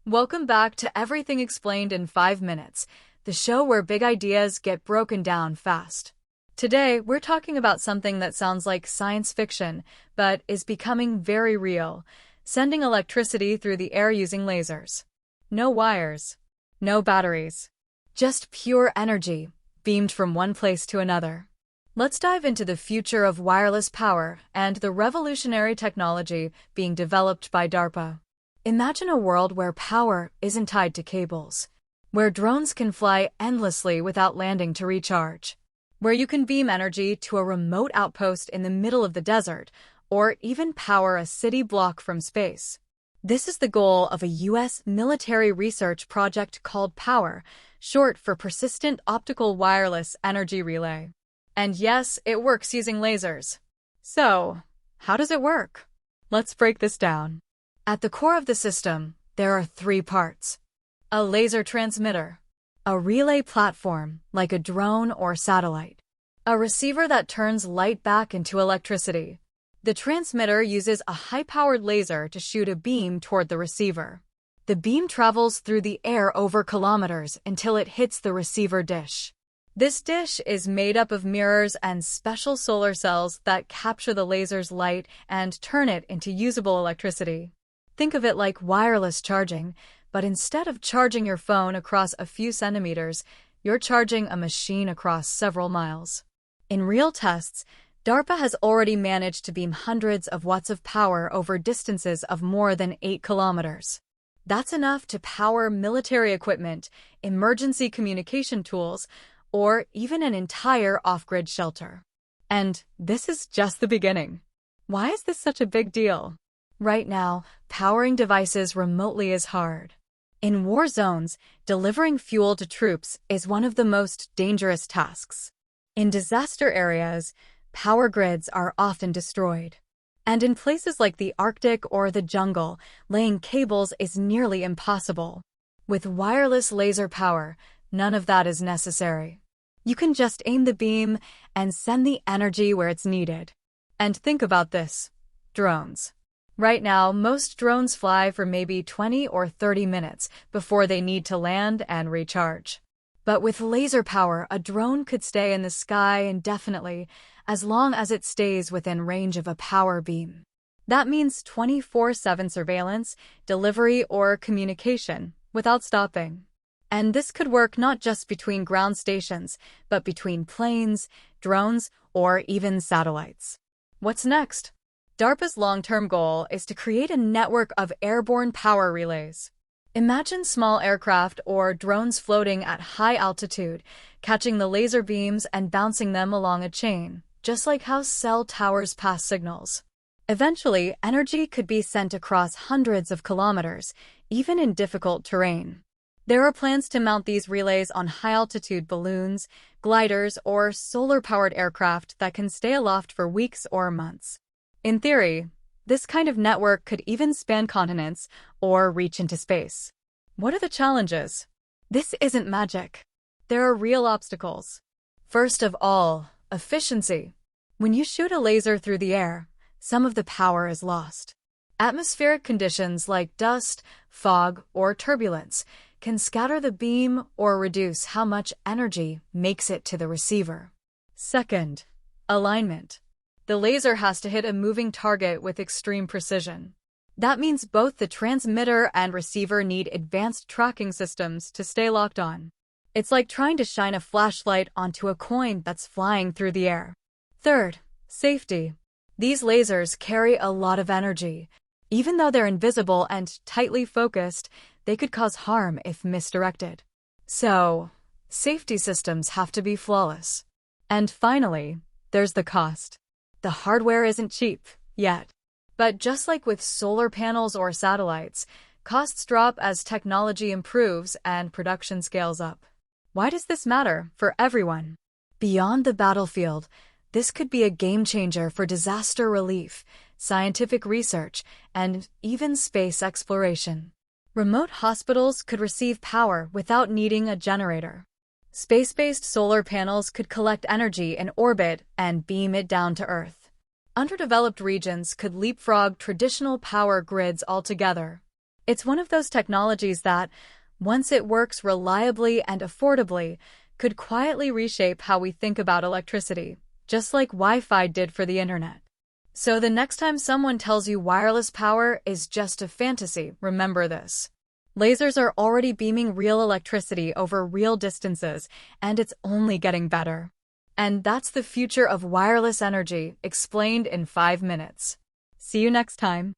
Welcome back to Everything Explained in 5 Minutes, the show where big ideas get broken down fast. Today, we're talking about something that sounds like science fiction, but is becoming very real: sending electricity through the air using lasers. No wires, no batteries, just pure energy, beamed from one place to another. Let's dive into the future of wireless power and the revolutionary technology being developed by DARPA. Imagine a world where power isn't tied to cables, where drones can fly endlessly without landing to recharge, where you can beam energy to a remote outpost in the middle of the desert, or even power a city block from space. This is the goal of a U.S. military research project called POWER, short for Persistent Optical Wireless Energy Relay. And yes, it works using lasers. So, how does it work? Let's break this down. At the core of the system, there are 3 parts: a laser transmitter, a relay platform like a drone or satellite, a receiver that turns light back into electricity. The transmitter uses a high-powered laser to shoot a beam toward the receiver. The beam travels through the air over kilometers until it hits the receiver dish. This dish is made up of mirrors and special solar cells that capture the laser's light and turn it into usable electricity. Think of it like wireless charging, but instead of charging your phone across a few centimeters, you're charging a machine across several miles. In real tests, DARPA has already managed to beam hundreds of watts of power over distances of more than 8 kilometers. That's enough to power military equipment, emergency communication tools, or even an entire off-grid shelter. And this is just the beginning. Why is this such a big deal? Right now, powering devices remotely is hard. In war zones, delivering fuel to troops is one of the most dangerous tasks. In disaster areas, power grids are often destroyed. And in places like the Arctic or the jungle, laying cables is nearly impossible. With wireless laser power, none of that is necessary. You can just aim the beam and send the energy where it's needed. And think about this: drones. Right now, most drones fly for maybe 20 or 30 minutes before they need to land and recharge. But with laser power, a drone could stay in the sky indefinitely, as long as it stays within range of a power beam. That means 24/7 surveillance, delivery, or communication without stopping. And this could work not just between ground stations, but between planes, drones, or even satellites. What's next? DARPA's long-term goal is to create a network of airborne power relays. Imagine small aircraft or drones floating at high altitude, catching the laser beams and bouncing them along a chain, just like how cell towers pass signals. Eventually, energy could be sent across hundreds of kilometers, even in difficult terrain. There are plans to mount these relays on high-altitude balloons, gliders, or solar-powered aircraft that can stay aloft for weeks or months. In theory, this kind of network could even span continents or reach into space. What are the challenges? This isn't magic. There are real obstacles. First of all, efficiency. When you shoot a laser through the air, some of the power is lost. Atmospheric conditions like dust, fog, or turbulence can scatter the beam or reduce how much energy makes it to the receiver. Second, alignment. The laser has to hit a moving target with extreme precision. That means both the transmitter and receiver need advanced tracking systems to stay locked on. It's like trying to shine a flashlight onto a coin that's flying through the air. Third, safety. These lasers carry a lot of energy. Even though they're invisible and tightly focused, they could cause harm if misdirected. So, safety systems have to be flawless. And finally, there's the cost. The hardware isn't cheap, yet. But just like with solar panels or satellites, costs drop as technology improves and production scales up. Why does this matter for everyone? Beyond the battlefield, this could be a game changer for disaster relief, scientific research, and even space exploration. Remote hospitals could receive power without needing a generator. Space-based solar panels could collect energy in orbit and beam it down to Earth. Underdeveloped regions could leapfrog traditional power grids altogether. It's one of those technologies that, once it works reliably and affordably, could quietly reshape how we think about electricity, just like Wi-Fi did for the internet. So the next time someone tells you wireless power is just a fantasy, remember this. Lasers are already beaming real electricity over real distances, and it's only getting better. And that's the future of wireless energy, explained in 5 minutes. See you next time.